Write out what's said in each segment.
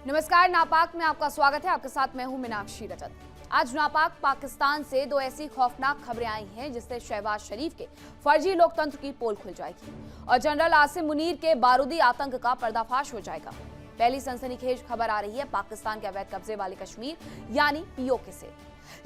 नमस्कार, नापाक में आपका स्वागत है। आपके साथ मैं हूं मीनाक्षी रजत। आज नापाक पाकिस्तान से दो ऐसी खौफनाक खबरें आई हैं जिससे शहबाज शरीफ के फर्जी लोकतंत्र की पोल खुल जाएगी और जनरल आसिम मुनीर के बारूदी आतंक का पर्दाफाश हो जाएगा। पहली सनसनीखेज खबर आ रही है पाकिस्तान के अवैध कब्जे वाले कश्मीर यानी पीओके से,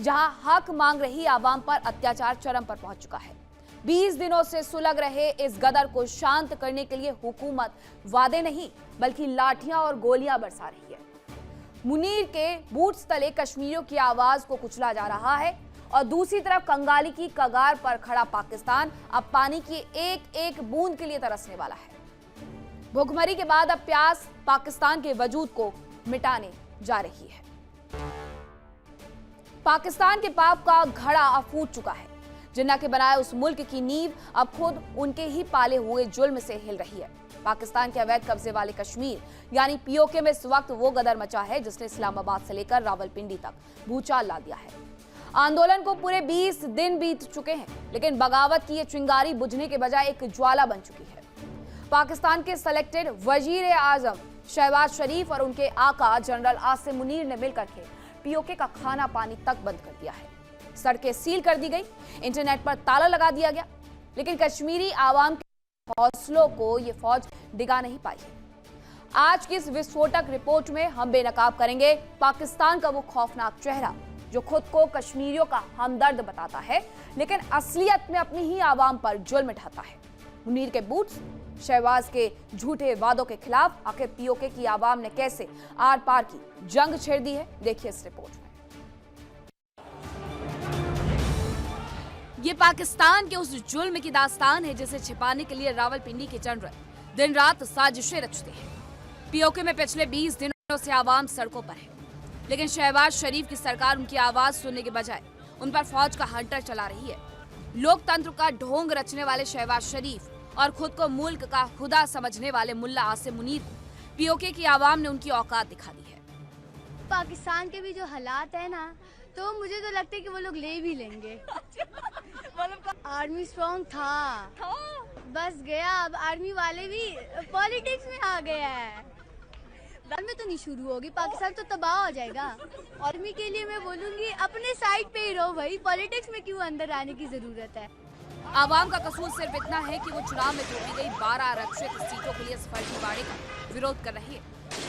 जहां हक मांग रही आवाम पर अत्याचार चरम पर पहुंच चुका है। 20 दिनों से सुलग रहे इस गदर को शांत करने के लिए हुकूमत वादे नहीं बल्कि लाठियां और गोलियां बरसा रही है। मुनीर के बूट्स तले कश्मीरियों की आवाज को कुचला जा रहा है और दूसरी तरफ कंगाली की कगार पर खड़ा पाकिस्तान अब पानी की एक एक बूंद के लिए तरसने वाला है। भूखमरी के बाद अब प्यास पाकिस्तान के वजूद को मिटाने जा रही है। पाकिस्तान के पाप का घड़ा अब फूट चुका है। जिन्ना के बनाए उस मुल्क की नींव अब खुद उनके ही पाले हुए जुल्म से हिल रही है। पाकिस्तान के अवैध कब्जे वाले कश्मीर यानी पीओके में इस वक्त वो गदर मचा है जिसने इस्लामाबाद से लेकर रावलपिंडी तक भूचाल ला दिया है। आंदोलन को पूरे 20 दिन बीत चुके हैं, लेकिन बगावत की ये चिंगारी बुझने के बजाय एक ज्वाला बन चुकी है। पाकिस्तान के सेलेक्टेड वजीर आजम शहबाज शरीफ और उनके आका जनरल आसिम मुनीर ने मिलकर के पीओके का खाना पानी तक बंद कर दिया है। सड़कें सील कर दी गई, इंटरनेट पर ताला लगा दिया गया, लेकिन कश्मीरी आवाम के हौसलों को ये फौज डिगा नहीं पाई है। आज की इस विस्फोटक रिपोर्ट में हम बेनकाब करेंगे पाकिस्तान का वो खौफनाक चेहरा जो खुद को कश्मीरियों का हमदर्द बताता है, लेकिन असलियत में अपनी ही आवाम पर जुल्म ढाता है। मुनीर के बूट्स, शहबाज के झूठे वादों के खिलाफ आखिर पीओके की आवाम ने कैसे आर पार की जंग छेड़ दी है, देखिए इस रिपोर्ट में। ये पाकिस्तान के उस जुल्म की दास्तान है जिसे छिपाने के लिए रावलपिंडी के जनरल दिन रात साजिशें रचते हैं। पीओके में पिछले 20 दिनों से आवाम सड़कों पर है, लेकिन शहबाज शरीफ की सरकार उनकी आवाज सुनने के बजाय उन पर फौज का हंटर चला रही है। लोकतंत्र का ढोंग रचने वाले शहबाज शरीफ और खुद को मुल्क का खुदा समझने वाले मुल्ला आसिम मुनीर को पीओके की आवाम ने उनकी औकात दिखा दी है। पाकिस्तान के भी जो हालात है ना, तो मुझे तो लगता है कि वो लोग ले भी लेंगे। आर्मी स्ट्रॉन्ग था, बस गया। अब आर्मी वाले भी पॉलिटिक्स में आ गया है। बाद में तो नहीं शुरू होगी, पाकिस्तान तो तबाह हो जाएगा। आर्मी के लिए मैं बोलूंगी अपने साइड पे ही रहो भाई, पॉलिटिक्स में क्यों अंदर आने की जरूरत है। आवाम का कसूर सिर्फ इतना है कि वो चुनाव में तोड़ी गई 12 आरक्षित सीटों के लिए इस फर्जीवाड़े का विरोध कर रही है।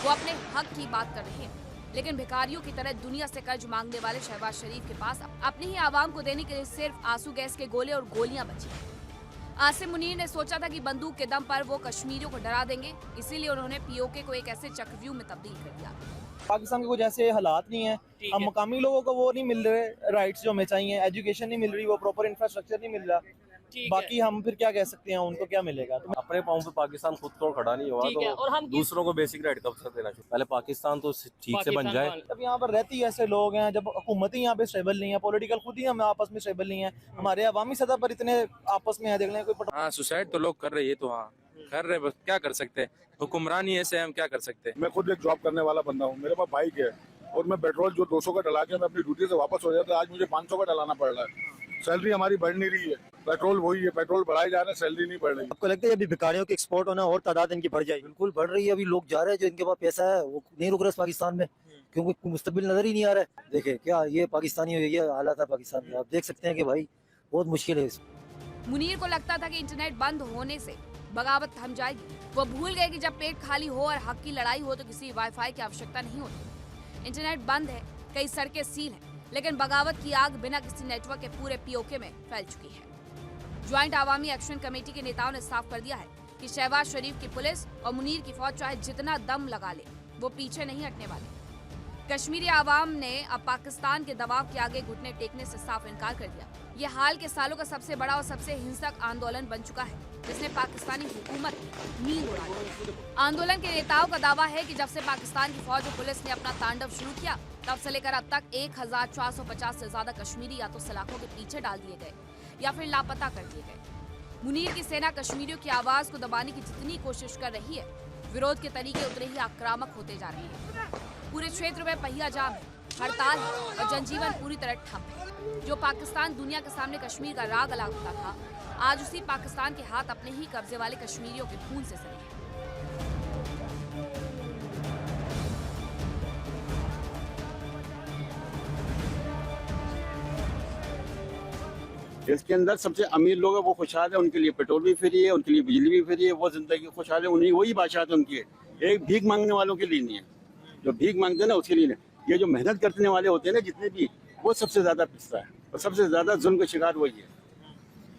वो अपने हक की बात कर रही है, लेकिन भिखारियों की तरह दुनिया से कर्ज मांगने वाले शहबाज शरीफ के पास अपनी ही आवाम को देने के लिए सिर्फ आंसू गैस के गोले और गोलियां बची हैं। आसिम मुनीर ने सोचा था कि बंदूक के दम पर वो कश्मीरियों को डरा देंगे, इसीलिए उन्होंने पीओके को एक ऐसे चक्रव्यूह में तब्दील कर दिया। पाकिस्तान के कुछ ऐसे हालात नहीं है, हम मकामी लोगों को वो नहीं मिल रहे राइट्स जो हमें चाहिए, एजुकेशन नहीं मिल रही, वो प्रॉपर इंफ्रास्ट्रक्चर नहीं मिल रहा। बाकी हम फिर क्या कह सकते हैं, उनको क्या मिलेगा। तो अपने पाँव पे पाकिस्तान खुद तो खड़ा नहीं हुआ, तो और हम दूसरों को बेसिक राइट कब से देना चाहिए। पहले पाकिस्तान तो ठीक से बन जाए। अब यहाँ पर रहती ऐसे लोग हैं, जब हुकूमत ही यहाँ पे स्टेबल नहीं है, पॉलिटिकल खुद ही हम आपस में स्टेबल नहीं है, हमारे अवामी सतह पर इतने आपस में है, देख लें कोई। हाँ, सुसाइड तो लोग कर रहे हैं, तो हाँ कर रहे, बस क्या कर सकते हैं, हुक्मरानी ऐसे हम क्या कर सकते हैं। मैं खुद एक जॉब करने वाला बंदा हूँ, मेरे पास बाइक है और मैं पेट्रोल जो 200 का डला के मैं अपनी ड्यूटी से वापस हो जाता है, आज मुझे 500 का डलाना पड़ रहा है। सैलरी हमारी बढ़ नहीं रही है, पेट्रोल वही है, पेट्रोल बढ़ाए जा रहे हैं, सैलरी नहीं बढ़ रही। आपको लगता है अभी भिखारियों के एक्सपोर्ट होना और तादाद इनकी बढ़ जाएगी? बिल्कुल बढ़ रही है। अभी लोग जा रहे हैं, जो इनके पास पैसा है वो नहीं रुक रहा पाकिस्तान में, क्योंकि मुस्तकबिल नजर ही नहीं आ रहा है। देखिए क्या ये पाकिस्तानी ये हालात है पाकिस्तान में, आप देख सकते हैं कि भाई बहुत मुश्किल है। मुनीर को लगता था कि इंटरनेट बंद होने से बगावत थम जाएगी। वो भूल गए कि जब पेट खाली हो और हक की लड़ाई हो तो किसी वाईफाई की आवश्यकता नहीं होती। इंटरनेट बंद है, कई सड़कें सील हैं, लेकिन बगावत की आग बिना किसी नेटवर्क के पूरे पीओके में फैल चुकी है। ज्वाइंट आवामी एक्शन कमेटी के नेताओं ने साफ कर दिया है कि शहबाज शरीफ की पुलिस और मुनीर की फौज चाहे जितना दम लगा ले, वो पीछे नहीं हटने वाले। कश्मीरी आवाम ने अब पाकिस्तान के दबाव के आगे घुटने टेकने से साफ इनकार कर दिया। ये हाल के सालों का सबसे बड़ा और सबसे हिंसक आंदोलन बन चुका है, जिसने पाकिस्तानी हुकूमत नींद उड़ा दी। आंदोलन के नेताओं का दावा है कि जब से पाकिस्तान की फौज और पुलिस ने अपना तांडव शुरू किया, तब से लेकर अब तक 1450 से ज्यादा कश्मीरी या तो सलाखों के पीछे डाल दिए गए या फिर लापता कर दिए गए। मुनीर की सेना कश्मीरियों की आवाज को दबाने की जितनी कोशिश कर रही है, विरोध के तरीके उतने ही आक्रामक होते जा रहे हैं। पूरे क्षेत्र में पहिया जाम है, हड़ताल है और जनजीवन पूरी तरह ठप है। जो पाकिस्तान दुनिया के सामने कश्मीर का राग अलापता था, आज उसी पाकिस्तान के हाथ अपने ही कब्जे वाले कश्मीरियों के खून से सने हैं। देश के अंदर सबसे अमीर लोग हैं वो खुशहाल है, उनके लिए पेट्रोल भी फ्री है, उनके लिए बिजली भी फ्री है, वो जिंदगी खुशहाल है, उन्हीं वही बादशाह है उनकी है। एक भीख मांगने वालों के लिए नहीं है, जो भीख मांगते हैं ना उसके लिए नहीं। ये जो मेहनत करने वाले होते हैं ना जितने भी, वो सबसे ज्यादा पिसता है और सबसे ज्यादा जुल्म का शिकार वही है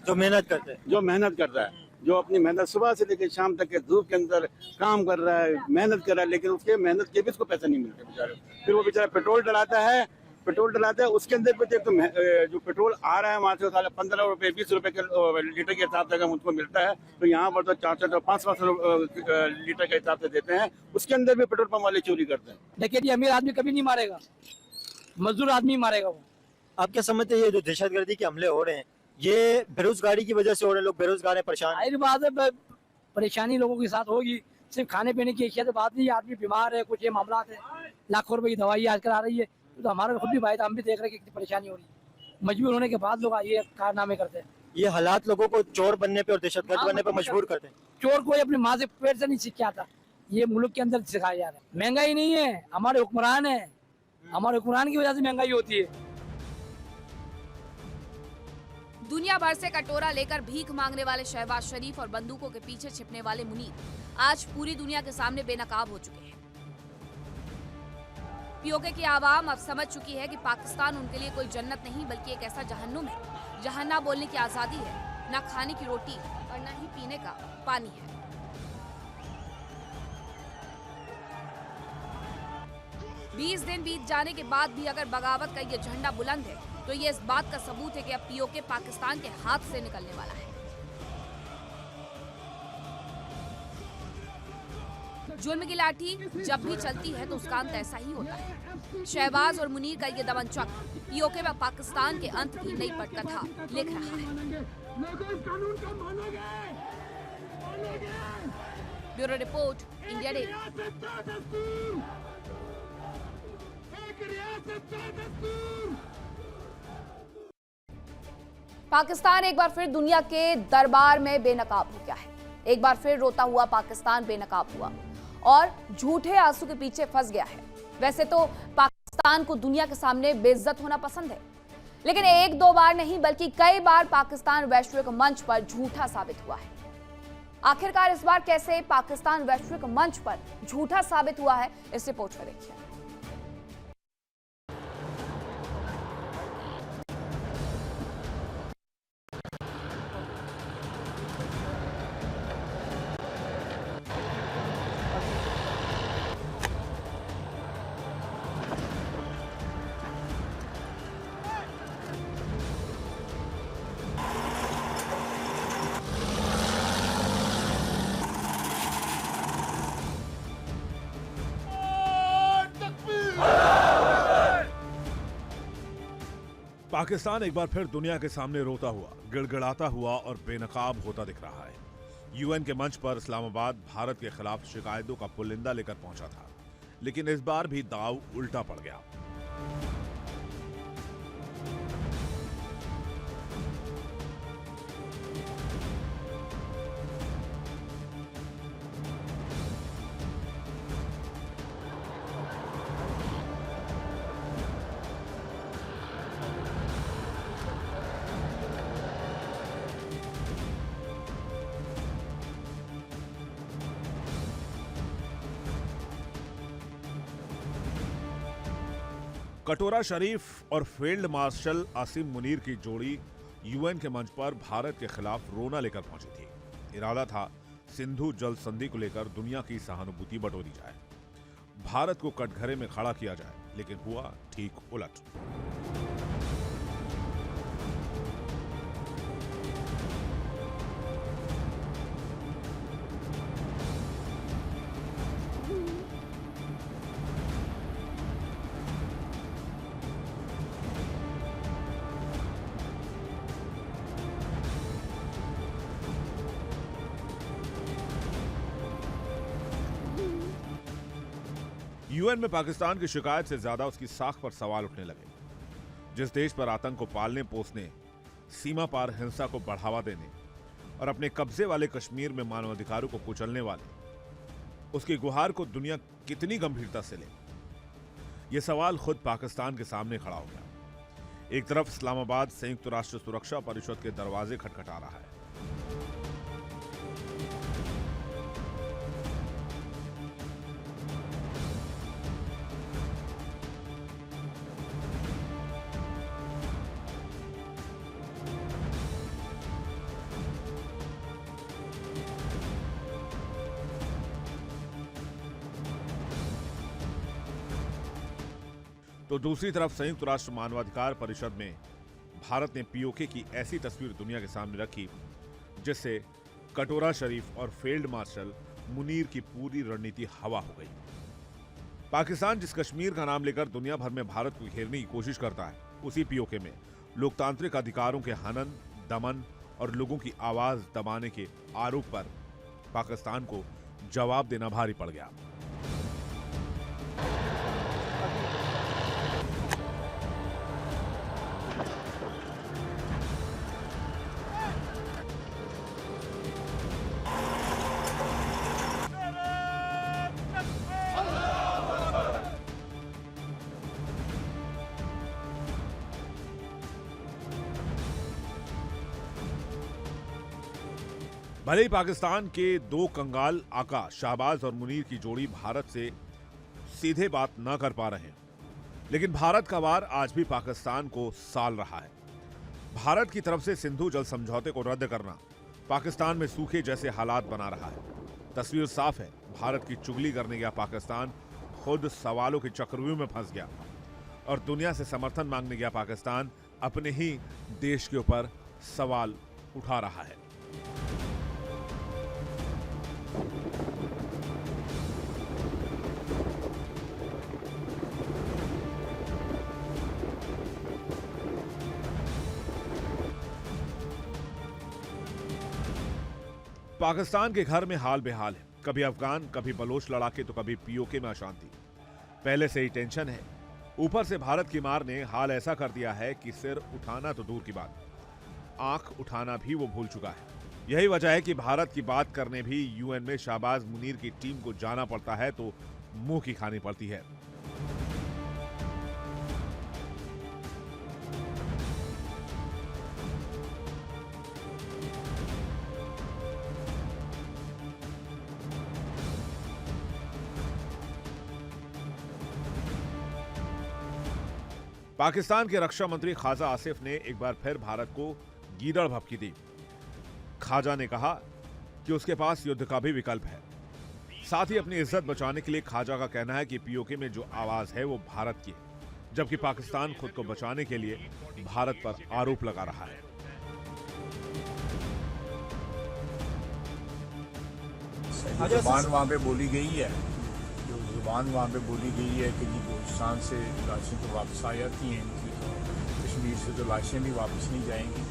जो मेहनत करते हैं, जो मेहनत करता है, जो अपनी मेहनत सुबह से लेकर शाम तक के धूप के अंदर काम कर रहा है, मेहनत कर रहा है, लेकिन उसके मेहनत के भी उसको पैसा नहीं मिलता बेचारे। फिर वो बेचारा पेट्रोल डलाता है, उसके अंदर भी तो जो पेट्रोल आ रहा है वहाँ से 15 रुपए 20 रुपए के लीटर के हिसाब से अगर मुझको मिलता है, तो यहाँ पर तो 400 500 लीटर के हिसाब से देते हैं। उसके अंदर भी पेट्रोल पंप वाले चोरी करते हैं। देखिए ये अमीर आदमी कभी नहीं मारेगा, मजदूर आदमी मारेगा वो। आप क्या समझते हैं ये जो दहशतगर्दी के हमले हो रहे हैं ये बेरोजगारी की वजह से हो रहे हैं? लोग बेरोजगार हैं, परेशान हैं। जाहिर बात है परेशानी लोगों के साथ होगी, सिर्फ खाने पीने की अशिया तो बात नहीं, आदमी बीमार है, कुछ ये मामला है, लाखों रुपए की दवाई आजकल आ रही है, तो हमारा खुद भी भाई हम भी देख रहे हैं कि कितनी परेशानी हो रही है। मजबूर होने के बाद लोग ये कारनामे करते हैं। ये हालात लोगों को चोर बनने पे और दहशतगर्द बनने पे मजबूर करते हैं। चोर कोई अपनी माँ से पेट से नहीं सीख के आता, ये मुल्क के अंदर सिखाया जा रहा है। महंगाई नहीं है, हमारे हुक्मरान है, हमारे हुक्मरान की वजह से महंगाई होती है। दुनिया भर से कटोरा लेकर भीख मांगने वाले शहबाज शरीफ और बंदूकों के पीछे छिपने वाले मुनीर आज पूरी दुनिया के सामने बेनकाब हो चुके हैं। पीओके की आवाम अब समझ चुकी है कि पाकिस्तान उनके लिए कोई जन्नत नहीं बल्कि एक ऐसा जहन्नुम है जहां ना बोलने की आजादी है, ना खाने की रोटी और ना ही पीने का पानी है। बीस दिन बीत जाने के बाद भी अगर बगावत का ये झंडा बुलंद है तो ये इस बात का सबूत है कि अब पीओके पाकिस्तान के हाथ से निकलने वाला है। जुल्म की लाठी जब भी चलती है तो उसका अंत ऐसा ही होता है। शहबाज और मुनीर का ये दमन चक्र पीओके व पाकिस्तान के अंत की नई पटकथा लिख रहा है। Bureau report, India day. Pakistan एक बार फिर दुनिया के दरबार में बेनकाब हो गया है। एक बार फिर रोता हुआ पाकिस्तान बेनकाब हुआ और झूठे आंसू के पीछे फंस गया है। वैसे तो पाकिस्तान को दुनिया के सामने बेइज्जत होना पसंद है, लेकिन एक दो बार नहीं बल्कि कई बार पाकिस्तान वैश्विक मंच पर झूठा साबित हुआ है। आखिरकार इस बार कैसे पाकिस्तान वैश्विक मंच पर झूठा साबित हुआ है, इस रिपोर्ट को देखिए। पाकिस्तान एक बार फिर दुनिया के सामने रोता हुआ, गिड़गिड़ाता हुआ और बेनकाब होता दिख रहा है। यूएन के मंच पर इस्लामाबाद भारत के खिलाफ शिकायतों का पुलिंदा लेकर पहुंचा था, लेकिन इस बार भी दाव उल्टा पड़ गया। कटोरा शरीफ और फील्ड मार्शल आसिम मुनीर की जोड़ी यूएन के मंच पर भारत के खिलाफ रोना लेकर पहुंची थी। इरादा था सिंधु जल संधि को लेकर दुनिया की सहानुभूति बटोरी जाए, भारत को कटघरे में खड़ा किया जाए, लेकिन हुआ ठीक उलट। यूएन में पाकिस्तान की शिकायत से ज्यादा उसकी साख पर सवाल उठने लगे। जिस देश पर आतंक को पालने पोसने, सीमा पार हिंसा को बढ़ावा देने और अपने कब्जे वाले कश्मीर में मानवाधिकारों को कुचलने वाले, उसकी गुहार को दुनिया कितनी गंभीरता से ले, यह सवाल खुद पाकिस्तान के सामने खड़ा हो गया। एक तरफ इस्लामाबाद संयुक्त राष्ट्र सुरक्षा परिषद के दरवाजे खटखटा रहा है। तो दूसरी तरफ संयुक्त राष्ट्र मानवाधिकार परिषद में भारत ने पीओके की ऐसी तस्वीर दुनिया के सामने रखी जिससे कटोरा शरीफ और फील्ड मार्शल मुनीर की पूरी रणनीति हवा हो गई। पाकिस्तान जिस कश्मीर का नाम लेकर दुनिया भर में भारत को घेरने की कोशिश करता है, उसी पीओके में लोकतांत्रिक अधिकारों के हनन, दमन और लोगों की आवाज दबाने के आरोप पर पाकिस्तान को जवाब देना भारी पड़ गया। भले ही पाकिस्तान के दो कंगाल आका शाहबाज और मुनीर की जोड़ी भारत से सीधे बात न कर पा रहे हैं, लेकिन भारत का वार आज भी पाकिस्तान को साल रहा है। भारत की तरफ से सिंधु जल समझौते को रद्द करना पाकिस्तान में सूखे जैसे हालात बना रहा है। तस्वीर साफ है, भारत की चुगली करने गया पाकिस्तान खुद सवालों के चक्रव्यूह में फंस गया और दुनिया से समर्थन मांगने गया पाकिस्तान अपने ही देश के ऊपर सवाल उठा रहा है। पाकिस्तान के घर में हाल बेहाल है, कभी अफगान, कभी बलोच लड़ाके तो कभी पीओके में अशांति। पहले से ही टेंशन है, ऊपर से भारत की मार ने हाल ऐसा कर दिया है कि सिर उठाना तो दूर की बात, आंख उठाना भी वो भूल चुका है। यही वजह है कि भारत की बात करने भी यूएन में शाहबाज मुनीर की टीम को जाना पड़ता है तो मुंह की खानी पड़ती है। पाकिस्तान के रक्षा मंत्री ख्वाजा आसिफ ने एक बार फिर भारत को गीदड़ भभकी दी। ख्वाजा ने कहा कि उसके पास युद्ध का भी विकल्प है। साथ ही अपनी इज्जत बचाने के लिए ख्वाजा का कहना है कि पीओके में जो आवाज है वो भारत की है, जबकि पाकिस्तान खुद को बचाने के लिए भारत पर आरोप लगा रहा है। जुबान वहाँ पे बोली गई है, जो जुबान वहाँ पे बोली गई है कि बलूचिस्तान से लाशें तो वापस आ जाती हैं इनकी, तो कश्मीर से तो लाशें भी वापस नहीं जाएंगी।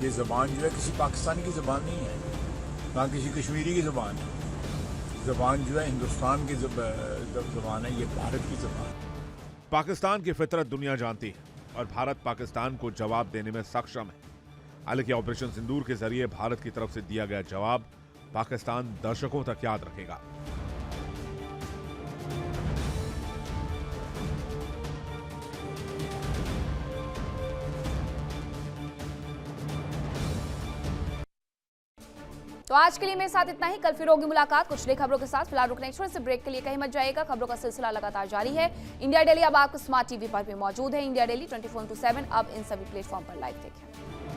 ये ज़बान जो है किसी पाकिस्तानी की ज़बान नहीं है, ना किसी कश्मीरी की ज़बान है। ज़बान जो है हिंदुस्तान की ज़बान है, ये भारत की ज़बान है। पाकिस्तान की फितरत दुनिया जानती है और भारत पाकिस्तान को जवाब देने में सक्षम है। हालांकि ऑपरेशन सिंदूर के जरिए भारत की तरफ से दिया गया जवाब पाकिस्तान दर्शकों तक याद रखेगा। तो आज के लिए मेरे साथ इतना ही। कल फिर होगी मुलाकात कुछ नई खबरों के साथ। फिलहाल रुकने छोटे से ब्रेक के लिए कहीं मत जाइएगा, खबरों का सिलसिला लगातार जारी है। इंडिया डेली अब आपको स्मार्ट टीवी पर भी मौजूद है। इंडिया डेली 24/7 अब इन सभी प्लेटफॉर्म पर लाइव देखें।